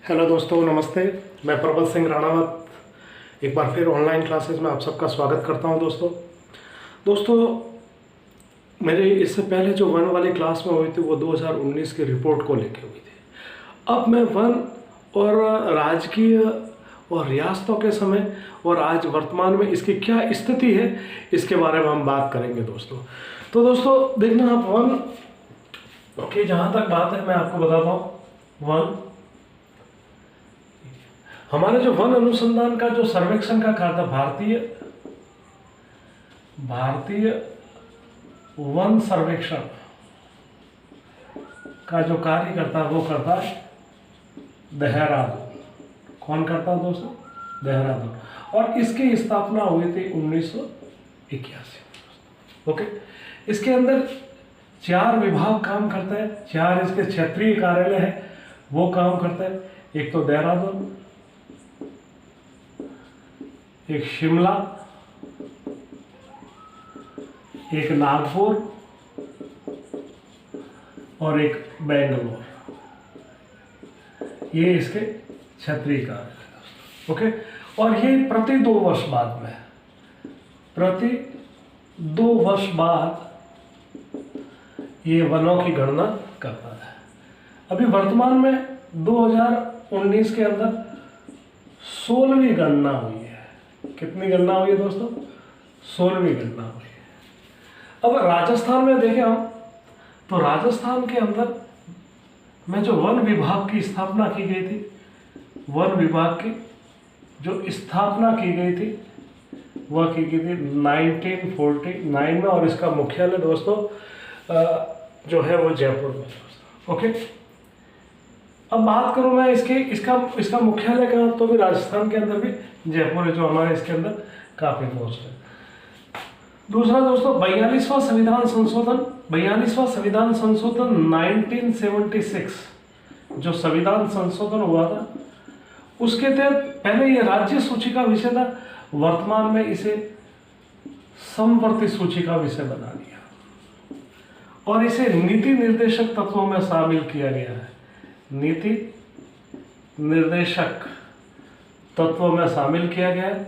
Hello दोस्तों, नमस्ते। मैं प्रबल सिंह राणावत एक बार फिर ऑनलाइन क्लासेस में आप सबका स्वागत करता हूं। दोस्तों मेरे इससे पहले जो वन वाली क्लास में हुई थी वो 2019 की रिपोर्ट को लेके हुई थी। अब मैं वन और राजकीय और रियासतों के समय और आज वर्तमान में इसकी क्या स्थिति है इसके बारे में हम बात करेंगे दोस्तों। तो दोस्तों देखना, आप वन की जहाँ तक बात है मैं आपको बताता हूँ। वन हमारे जो वन अनुसंधान का जो सर्वेक्षण का कार्य था, भारतीय वन सर्वेक्षण का जो कार्य करता है वो करता है देहरादून। कौन करता है दोस्तों? देहरादून। और इसकी स्थापना हुई थी 1981। ओके, इसके अंदर 4 विभाग काम करते हैं, 4 इसके क्षेत्रीय कार्यालय है वो काम करते हैं। एक तो देहरादून, एक शिमला, एक नागपुर और एक बेंगलोर। ये इसके क्षेत्रीय कार्यालय। ओके, और ये प्रति 2 वर्ष बाद में, प्रति 2 वर्ष बाद ये वनों की गणना करता है। अभी वर्तमान में 2019 के अंदर 16वीं गणना हुई है। कितनी गणना हुई है दोस्तों? 16वीं गणना हुई है। अब राजस्थान में देखें हम, तो राजस्थान के अंदर में जो वन विभाग की स्थापना की गई थी, वन विभाग की जो स्थापना की गई थी वह की गई थी 1949 में, और इसका मुख्यालय दोस्तों जो है वो जयपुर में दोस्तों। ओके, अब बात करूं मैं इसका मुख्यालय कहाँ, तो भी राजस्थान के अंदर भी जयपुर है, जो हमारे इसके अंदर काफी पोस्ट है। दूसरा दोस्तों 42वां संविधान संशोधन 1976 जो संविधान संशोधन हुआ था उसके तहत पहले ये राज्य सूची का विषय था, वर्तमान में इसे समवर्ती सूची का विषय बना दिया और इसे नीति निर्देशक तत्वों में शामिल किया गया है। नीति निर्देशक तत्वों में शामिल किया गया है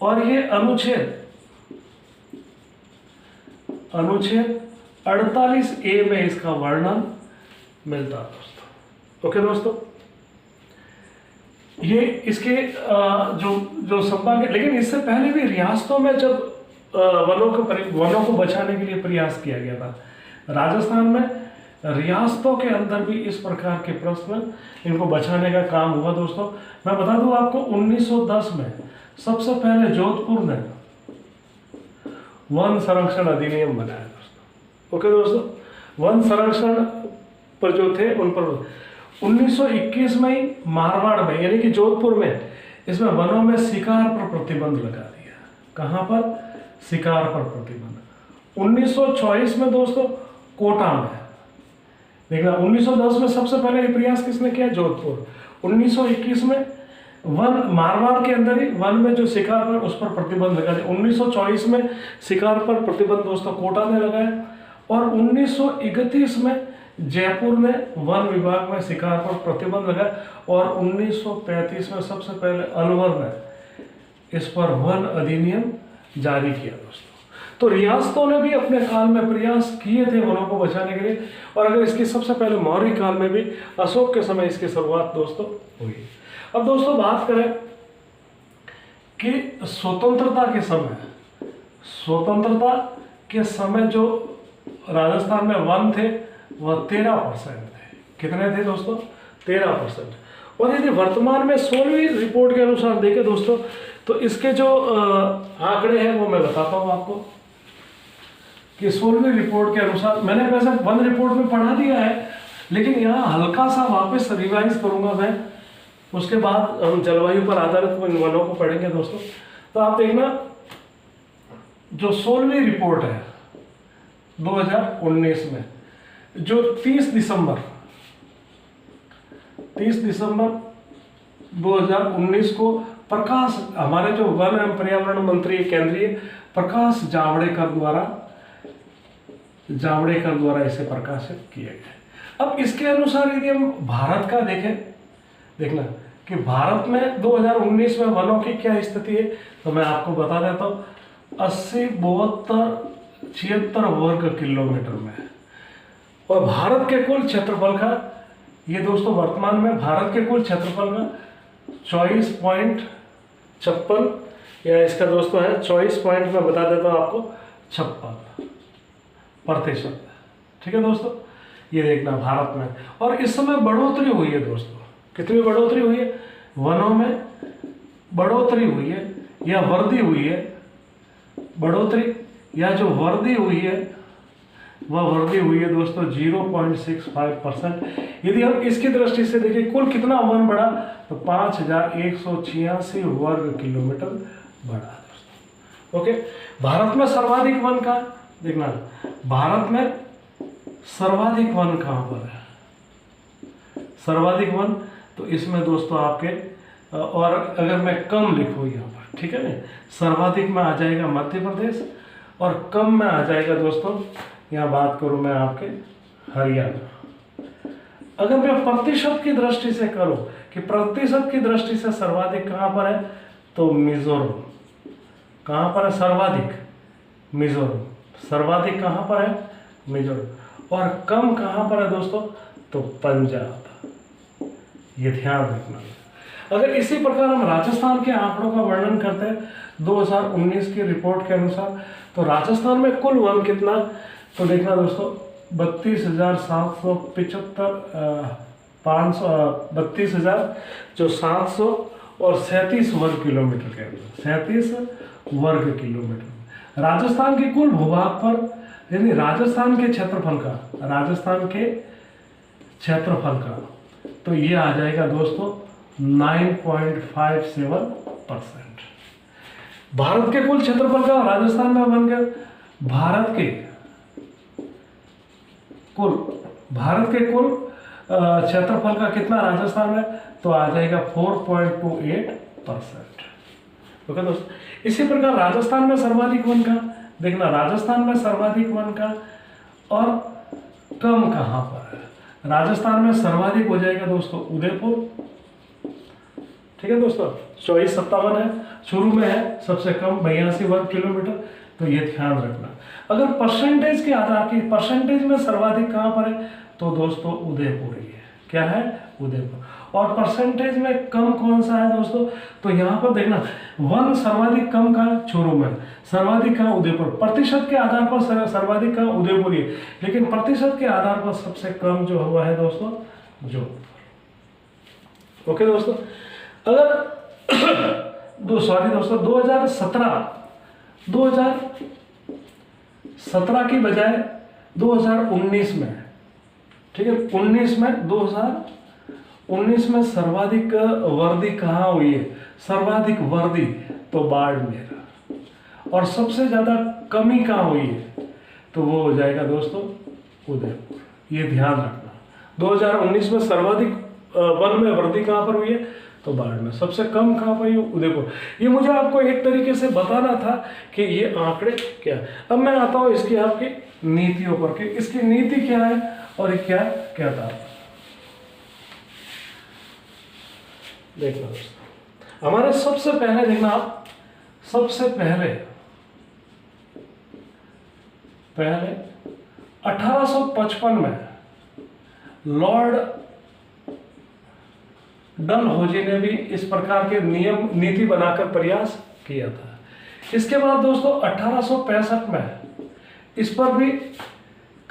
और ये अनुच्छेद 48A में इसका वर्णन मिलता है दोस्तों। ओके दोस्तों, ये इसके जो संभाग, लेकिन इससे पहले भी रियासतों में जब वनों को बचाने के लिए प्रयास किया गया था, राजस्थान में रियासतों के अंदर भी इस प्रकार के प्रश्न इनको बचाने का काम हुआ दोस्तों। मैं बता दूं आपको, 1910 में सबसे पहले जोधपुर ने वन संरक्षण अधिनियम बनाया दोस्तों। ओके दोस्तों, वन संरक्षण पर जो थे उन पर 1921 में ही मारवाड़ में यानी कि जोधपुर में इसमें वनों में शिकार पर प्रतिबंध लगा दिया। कहां पर? शिकार पर प्रतिबंध। 1924 में दोस्तों कोटा में, देखना 1910 में सबसे पहले ये प्रयास किसने किया? जोधपुर। 1921 में वन मारवाड़ के अंदर ही वन में जो शिकार पर उस पर प्रतिबंध लगा दिया। 1924 में शिकार पर प्रतिबंध दोस्तों कोटा ने लगाया और 1931 में जयपुर ने वन विभाग में शिकार पर प्रतिबंध लगाया और 1935 में सबसे पहले अलवर ने इस पर वन अधिनियम जारी किया दोस्तों। तो रियासतों ने भी अपने काल में प्रयास किए थे वनों को बचाने के लिए, और अगर इसकी सबसे पहले मौर्य काल में भी अशोक के समय इसकी शुरुआत दोस्तों हुई। अब दोस्तों बात करें कि स्वतंत्रता के समय जो राजस्थान में वन थे वह 13% थे। कितने थे दोस्तों? 13%। और यदि वर्तमान में 16वीं रिपोर्ट के अनुसार देखें दोस्तों, तो इसके जो आंकड़े हैं वो मैं बताता हूं आपको कि 16वीं रिपोर्ट के अनुसार, मैंने वैसे वन रिपोर्ट में पढ़ा दिया है लेकिन यहाँ हल्का सा वापस रिवाइज करूंगा मैं, उसके बाद हम जलवायु पर आधारित वनों को पढ़ेंगे दोस्तों। तो आप देखना, जो 16वीं रिपोर्ट है 2019 में, जो 30 दिसंबर 2019 को हमारे जो वन एवं पर्यावरण मंत्री केंद्रीय प्रकाश जावड़ेकर द्वारा इसे प्रकाशित किया गया। अब इसके अनुसार यदि हम भारत का देखें, देखना कि भारत में 2019 में वनों की क्या स्थिति है, तो मैं आपको बता देता हूँ 80, 72, 76 वर्ग किलोमीटर में है। और भारत के कुल क्षेत्रफल का ये दोस्तों वर्तमान में भारत के कुल क्षेत्रफल का 24.56 या इसका दोस्तों है 24 पॉइंट में बता देता हूँ आपको 56%। ठीक है दोस्तों, ये देखना भारत में। और इस समय बढ़ोतरी हुई है दोस्तों, कितनी बढ़ोतरी हुई है, वनों में बढ़ोतरी हुई है या वृद्धि हुई है, बढ़ोतरी या जो वृद्धि हुई है वह वृद्धि हुई है दोस्तों 0.65%। यदि हम इसकी दृष्टि से देखिए कुल कितना वन बढ़ा, तो 5186 वर्ग किलोमीटर बढ़ा दोस्तों। ओके, भारत में सर्वाधिक वन का देखना, भारत में सर्वाधिक वन कहाँ पर है, सर्वाधिक वन, तो इसमें दोस्तों आपके, और अगर मैं कम लिखूँ यहाँ पर, ठीक है ना, सर्वाधिक में आ जाएगा मध्य प्रदेश और कम में आ जाएगा दोस्तों, यहाँ बात करूँ मैं आपके हरियाणा। अगर मैं प्रतिशत की दृष्टि से करूँ कि प्रतिशत की दृष्टि से सर्वाधिक कहाँ पर है, तो मिजोरम। कहाँ पर है सर्वाधिक, मिजोरम। सर्वाधिक कहाँ पर है, मिजोरम। और कम कहाँ पर है दोस्तों, तो पंजाब। ये ध्यान रखना। अगर इसी प्रकार हम राजस्थान के आंकड़ों का वर्णन करते हैं 2019 की रिपोर्ट के अनुसार, तो राजस्थान में कुल वन कितना, तो देखना दोस्तों 32,700 और 37 वर्ग किलोमीटर के अंदर, 37 वर्ग किलोमीटर। राजस्थान के कुल भूभाग पर, यानी राजस्थान के क्षेत्रफल का, राजस्थान के क्षेत्रफल का, तो ये आ जाएगा दोस्तों 9.57%। भारत के कुल क्षेत्रफल का राजस्थान में बन गया, भारत के कुल क्षेत्रफल का कितना राजस्थान में, तो आ जाएगा 4.28%। ओके दोस्तों, इसी प्रकार राजस्थान में सर्वाधिक वन का देखना, राजस्थान में सर्वाधिक वन का और कम कहाँ पर है, राजस्थान में सर्वाधिक हो जाएगा दोस्तों उदयपुर। ठीक है दोस्तों, 2457 है, शुरू में है, सबसे कम 82 वर्ग किलोमीटर, तो ये ध्यान रखना। अगर परसेंटेज के आधार की, परसेंटेज में सर्वाधिक कहाँ पर है, तो दोस्तों उदयपुर ही है। क्या है, उदयपुर। और परसेंटेज में कम कौन सा है दोस्तों, तो यहाँ पर देखना वन सर्वाधिक कम का चूरू में, सर्वाधिक कहाँ उदयपुर। प्रतिशत के आधार पर सर्वाधिक कहाँ उदयपुर ही, लेकिन प्रतिशत के आधार पर सबसे कम जो हुआ है दोस्तों जोधपुर। ओके दोस्तों, अगर 2017 की बजाय 2019 में, ठीक है, 2019 में सर्वाधिक वृद्धि कहाँ हुई है, सर्वाधिक वृद्धि तो बाड़मेर। और सबसे ज्यादा कमी कहाँ हुई है, तो वो हो जाएगा दोस्तों उदयपुर। ये ध्यान रखना, 2019 में सर्वाधिक वन में वृद्धि कहाँ पर हुई है, तो बाड़मेर। सबसे कम कहाँ पर हुई, उदयपुर। ये मुझे आपको एक तरीके से बताना था कि ये आंकड़े क्या है। अब मैं आता हूँ इसकी आपकी नीतियों पर कि इसकी नीति क्या है और क्या कहता है। देखना दोस्तों, हमारे सबसे पहले देखना आप, सबसे पहले 1855 में लॉर्ड डलहौजी ने भी इस प्रकार के नियम नीति बनाकर प्रयास किया था। इसके बाद दोस्तों 1865 में इस पर भी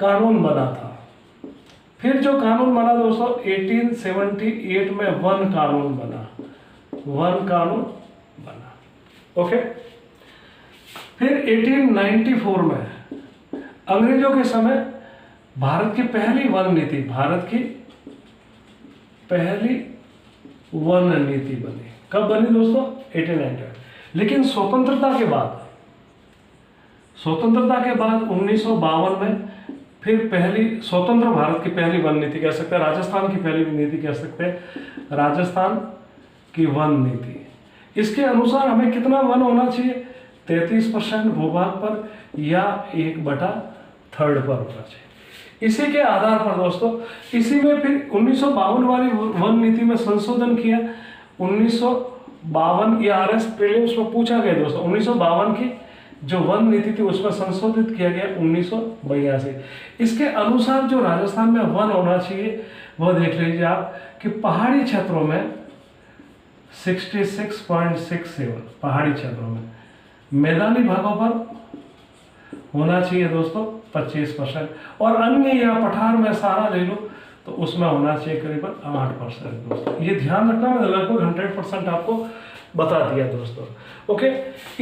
कानून बना था। फिर जो कानून बना दोस्तों 1878 में वन कानून बना, वन कानून बना। ओके, फिर 1894 में अंग्रेजों के समय भारत की पहली वन नीति, भारत की पहली वन नीति बनी। कब बनी दोस्तों, 1898। लेकिन स्वतंत्रता के बाद 1952 में फिर पहली स्वतंत्र भारत की पहली वन नीति कह सकते हैं, राजस्थान की पहली नीति कह सकते हैं, राजस्थान की वन नीति। इसके अनुसार हमें कितना वन होना चाहिए, 33% भूभाग पर या 1/3 पर होना चाहिए। इसी के आधार पर दोस्तों, इसी में फिर 1952 वाली वन नीति में संशोधन किया। 1952 ये RS प्रीलिम्स में पूछा गया दोस्तों। 1952 की जो वन नीति थी उसमें संशोधित किया गया 1982। इसके अनुसार जो राजस्थान में वन होना चाहिए वह देख लीजिए आप कि पहाड़ी क्षेत्रों में 66.67 पहाड़ी क्षेत्रों में, मैदानी भागों पर होना चाहिए दोस्तों 25%, और अन्य या पठार में सारा ले लो तो उसमें होना चाहिए करीबन 8% दोस्तों। ये ध्यान रखना, मैं लगभग 100% आपको बता दिया दोस्तों। ओके,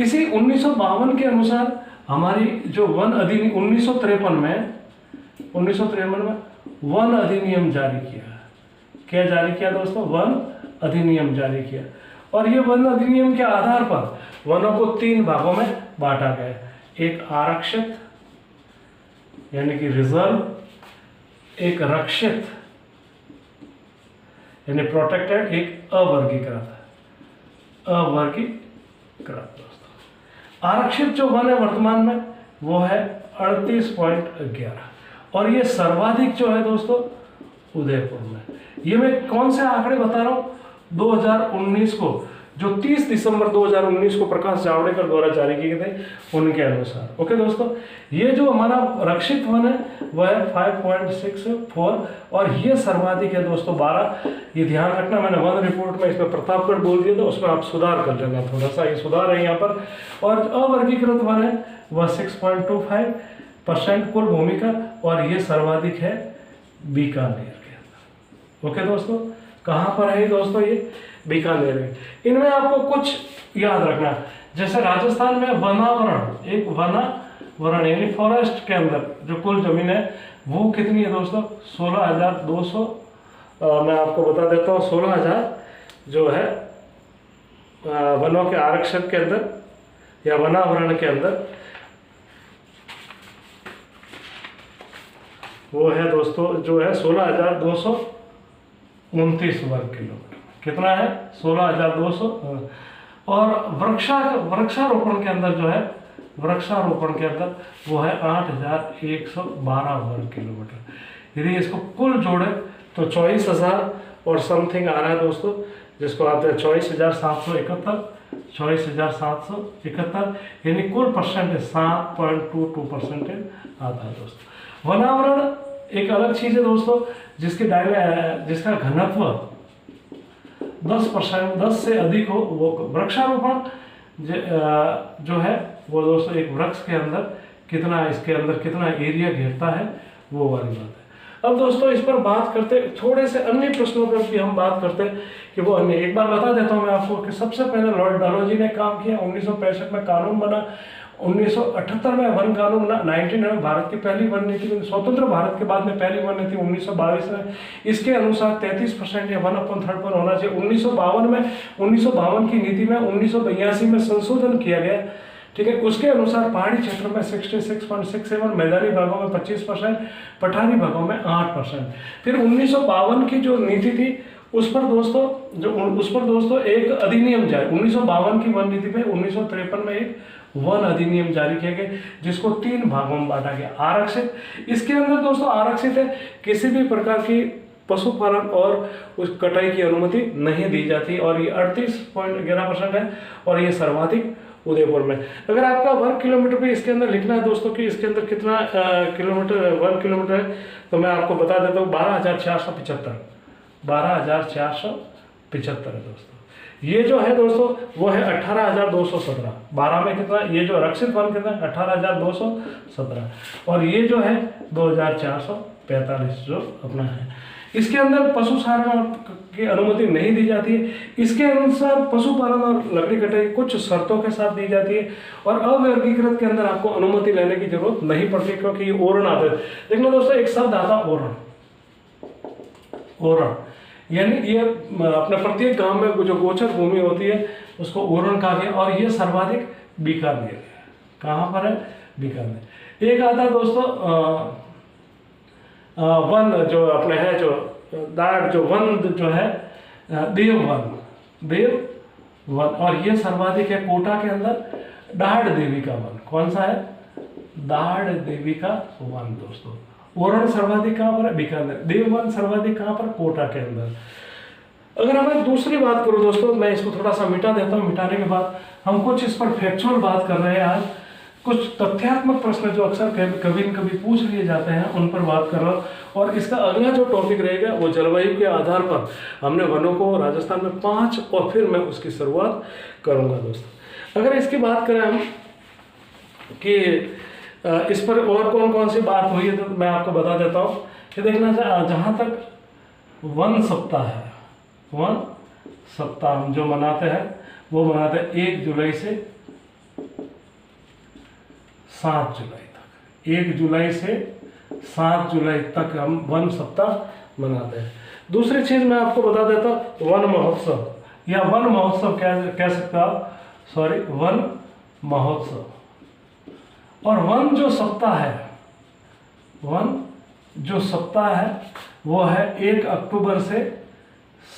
इसी 1952 के अनुसार हमारी जो वन अधिनियम 1953 में वन अधिनियम जारी किया। क्या जारी किया दोस्तों? वन अधिनियम जारी किया। और ये वन अधिनियम के आधार पर वनों को 3 भागों में बांटा गया। एक आरक्षित यानी कि रिजर्व, एक रक्षित यानी प्रोटेक्टेड, एक अवर्गीकृत दोस्तों। आरक्षित जो वन है वर्तमान में वो है 38.11, और ये सर्वाधिक जो है दोस्तों उदयपुर में। ये मैं कौन से आंकड़े बता रहा हूँ? 2019 को, जो 30 दिसंबर 2019 को प्रकाश जावड़ेकर द्वारा जारी किए गए थे उनके अनुसार। ओके दोस्तों, ये जो हमारा रक्षित वन है वह है 5.64, और ये सर्वाधिक है दोस्तों 12। ये ध्यान रखना, मैंने वन रिपोर्ट में इसमें प्रतापगढ़ बोल दिया था, उसमें आप सुधार कर लेना, थोड़ा सा ये सुधार है यहाँ पर। और अवर्गीकृत वन है वह 6.25% कुल भूमि का, और ये सर्वाधिक है बीकानेर के अंदर। ओके दोस्तों, कहाँ पर है दोस्तों? ये बीकानेर में। इनमें आपको कुछ याद रखना, जैसे राजस्थान में वनावरण, एक वनावरण यानी फॉरेस्ट के अंदर जो कुल जमीन है वो कितनी है दोस्तों? 16,200। मैं आपको बता देता हूँ, 16,000 जो है वनों के आरक्षण के अंदर या वनावरण के अंदर वो है दोस्तों, जो है 16,229 वर्ग किलोमीटर। कितना है? 16,200। और वृक्षारोपण के अंदर जो है, वृक्षारोपण के अंदर वो है 8,112 वर्ग किलोमीटर। यदि इसको कुल जोड़े तो 24,000 और समथिंग आ रहा है दोस्तों, जिसको आते हैं 24,771, यानी कुल परसेंटेज 7.22% आता है दोस्तों। वनावरण एक अलग चीज है दोस्तों, जिसका घनत्व 10% 10 से अधिक हो वो। वृक्षारोपण जो है वो दोस्तों एक वृक्ष के अंदर कितना, इसके अंदर कितना एरिया घेरता है, वो वाली बात है। अब दोस्तों इस पर बात करते, थोड़े से अन्य प्रश्नों पर भी हम बात करते हैं कि वो अन्य, एक बार बता देता हूँ मैं आपको कि सबसे पहले लॉर्ड डलहौजी ने काम किया। 1965 में कानून बना। 1978 में वन कानून बना। 1900 में भारत की पहली वन नीति, स्वतंत्र भारत के बाद में पहली वन नीति 1922 में। इसके अनुसार 33% या 1/3 पर होना चाहिए। 1952 की नीति में 1982 में संशोधन किया गया, ठीक है। उसके अनुसार पहाड़ी क्षेत्रों में 66.67, मैदानी भागों में 25%, पठारी भागों में 8%। फिर 1952 की जो नीति थी उस पर दोस्तों एक अधिनियम जारी, 1952 की वन नीति पे 1953 में एक वन अधिनियम जारी किया गया, जिसको 3 भागों में बांटा गया। आरक्षित, इसके अंदर दोस्तों आरक्षित है किसी भी प्रकार की पशुपालन और उस कटाई की अनुमति नहीं दी जाती, और ये 38.11% है, और ये सर्वाधिक उदयपुर में। अगर आपका वर्ग किलोमीटर पे इसके अंदर लिखना है दोस्तों कि इसके अंदर कितना किलोमीटर वर्ग किलोमीटर है, तो मैं आपको बता देता हूँ 12,475 है दोस्तों। ये जो है दोस्तों वो है 18,217। 12 में कितना? ये जो रक्षित वन कितना है? 18,217, और ये जो है 2,445 जो अपना है। इसके अंदर पशुचारण की अनुमति नहीं दी जाती है। इसके अनुसार पशुपालन और लकड़ी कटाई कुछ शर्तों के साथ दी जाती है, और अवर्गीकृत के अंदर आपको अनुमति लेने की जरूरत नहीं पड़ती, क्योंकि ये ओरण आते हैं। देखना दोस्तों, एक शब्द आता ओरण, यानी ये अपने प्रत्येक गांव में जो गोचर भूमि होती है उसको ओरण कहा गया, और ये सर्वाधिक बीकानेर है। कहाँ पर है? बीकानेर। एक आता है दोस्तों वन जो अपने है, जो दाट जो वन जो है देव वन, और ये सर्वाधिक है कोटा के अंदर दाढ़ देवी का वन। कौन सा है? दाढ़ देवी का वन दोस्तों। ओरण सर्वाधिक कहाँ पर है? बीकानेर। देववन सर्वाधिक कहाँ पर? कोटा के अंदर। अगर मैं दूसरी बात करूं दोस्तों, मैं इसको थोड़ा सा मिटा देता हूं। मिटाने के बाद हम कुछ इस पर फैक्चुअल बात कर रहे हैं आज, कुछ तथ्यात्मक प्रश्न जो अक्सर कभी न कभी पूछ लिए जाते हैं उन पर बात कर रहा हूँ। और इसका अगला जो टॉपिक रहेगा वो जलवायु के आधार पर हमने वनों को राजस्थान में 5 और फिर मैं उसकी शुरुआत करूँगा दोस्तों। अगर इसकी बात करें हम कि इस पर और कौन कौन सी बात हुई है तो मैं आपको बता देता हूँ कि देखना जहाँ तक वन सप्ताह है, वन सप्ताह हम जो मनाते हैं वो मनाते हैं 1 जुलाई से 7 जुलाई तक। 1 जुलाई से 7 जुलाई तक हम वन सप्ताह मनाते हैं। दूसरी चीज मैं आपको बता देता हूँ, वन महोत्सव या वन महोत्सव कह सकते आप, सॉरी वन महोत्सव। और वन जो सप्ताह है, वन जो सप्ताह है वो है 1 अक्टूबर से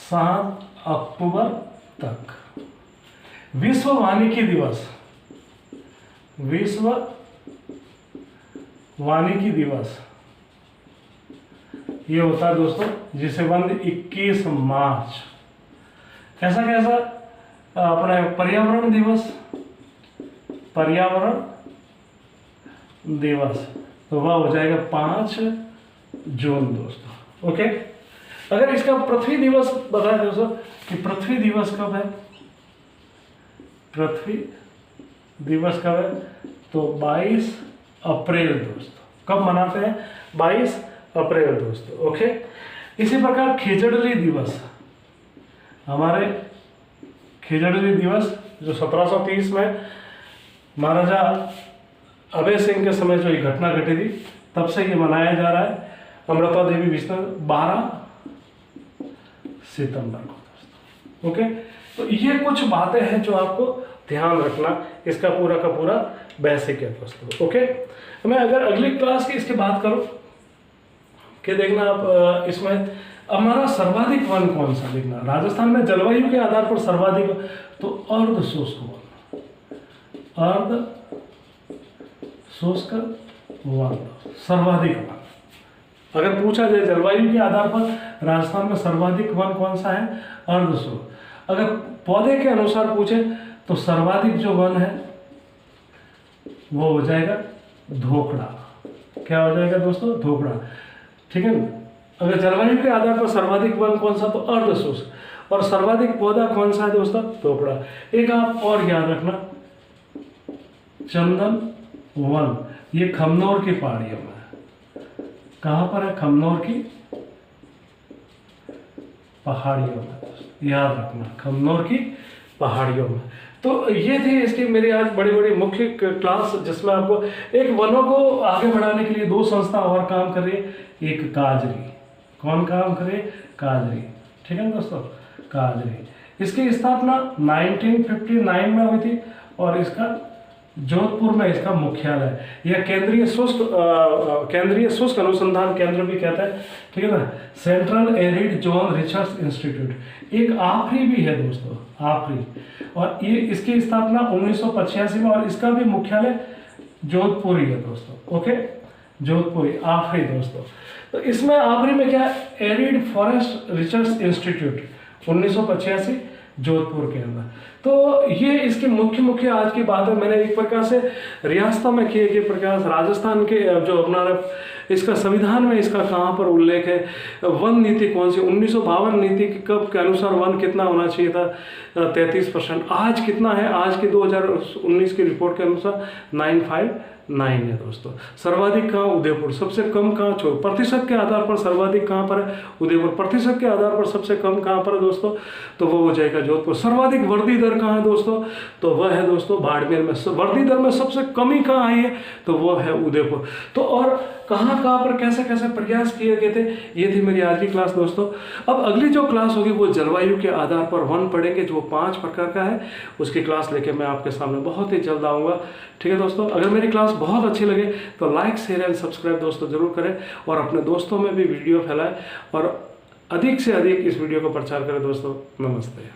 7 अक्टूबर तक। विश्व वानिकी दिवस, विश्व वानिकी दिवस ये होता है दोस्तों, जिसे बंद 21 मार्च। कैसा कैसा अपने पर्यावरण दिवस, पर्यावरण दिवस तो वह हो जाएगा 5 जून दोस्तों। ओके, अगर इसका पृथ्वी दिवस बताएं दोस्तों कि पृथ्वी दिवस कब है, पृथ्वी दिवस कब है तो 22 अप्रैल दोस्तों। कब मनाते हैं? 22 अप्रैल दोस्तों। ओके, इसी प्रकार खिजड़ली दिवस, हमारे खिजड़ली दिवस जो 1730 में महाराजा अभय सिंह के समय जो ये घटना घटी थी तब से ये मनाया जा रहा है। अमृता देवी विष्णु 12 सितंबर को दोस्तों। ओके, तो ये कुछ बातें हैं जो आपको ध्यान रखना, इसका पूरा का पूरा बेसिक है दोस्तों। ओके, मैं अगर अगली क्लास की इसकी बात करूं कि देखना आप इसमें हमारा सर्वाधिक वन कौन सा, देखना राजस्थान में जलवायु के आधार पर सर्वाधिक तो अर्ध शुष्क वन, अर्ध शुष्क वन सर्वाधिक वन। अगर पूछा जाए जलवायु के आधार पर राजस्थान में सर्वाधिक वन कौन सा है, अर्ध शुष्क। अगर पौधे के अनुसार पूछे तो सर्वाधिक जो वन है वो हो जाएगा धोकड़ा। क्या हो जाएगा दोस्तों? धोकड़ा। ठीक है ना। अगर जलवायु के आधार पर सर्वाधिक वन कौन सा तो अर्ध शुष्क, और सर्वाधिक पौधा कौन सा है दोस्तों? धोकड़ा। एक आप और याद रखना, चंदन वन ये खमनोर की पहाड़ियों में है। कहाँ पर है? खमनोर की पहाड़ियों में, याद रखना खमनोर की पहाड़ियों में। तो ये थी इसकी मेरी आज बड़ी बड़ी मुख्य क्लास, जिसमें आपको एक वनों को आगे बढ़ाने के लिए 2 संस्था और काम कर रही है। एक काजरी, कौन काम करे? काजरी। ठीक है दोस्तों, काजरी। इसकी स्थापना 1959 में हुई थी और इसका जोधपुर में इसका मुख्यालय, यह केंद्रीय शुष्क अनुसंधान केंद्र भी कहता है। ठीक है ना, central arid zone research institute. एक आखरी भी है दोस्तों, आखरी, और ये इसकी स्थापना 1985 में, और इसका भी मुख्यालय जोधपुर ही है दोस्तों। ओके, जोधपुर आखरी दोस्तों। तो इसमें आखरी में क्या है? Arid forest research institute 1985 Jodhpur के अंदर। तो ये इसकी मुख्य आज की बात है। मैंने एक प्रकार से रियासतों में किए के प्रकार राजस्थान के जो अपना इसका संविधान में इसका कहाँ पर उल्लेख है, वन नीति कौन सी, 1952 नीति कब के अनुसार वन कितना होना चाहिए था 33%, आज कितना है, आज की 2019 की रिपोर्ट के अनुसार 959 है दोस्तों। सर्वाधिक कहाँ? उदयपुर। सबसे कम कहाँ? प्रतिशत के आधार पर सर्वाधिक कहाँ पर है? उदयपुर। प्रतिशत के आधार पर सबसे कम कहाँ पर है दोस्तों? तो वो हो जाएगा जोधपुर। सर्वाधिक वृद्धि दर कहाँ है दोस्तों? तो वह है दोस्तों बाड़मेर में। वृद्धि दर में सबसे कमी कहाँ आई है? तो वो है उदयपुर। तो और कहाँ पर कैसे कैसे प्रयास किए गए थे, ये थी मेरी आज की क्लास दोस्तों। अब अगली जो क्लास होगी वो जलवायु के आधार पर वन पढ़ेंगे, जो 5 प्रकार का है। उसकी क्लास लेके मैं आपके सामने बहुत ही जल्द आऊँगा। ठीक है दोस्तों, अगर मेरी क्लास बहुत अच्छी लगे तो लाइक शेयर एंड सब्सक्राइब दोस्तों जरूर करें, और अपने दोस्तों में भी वीडियो फैलाएं, और अधिक से अधिक इस वीडियो को प्रचार करें दोस्तों। नमस्ते।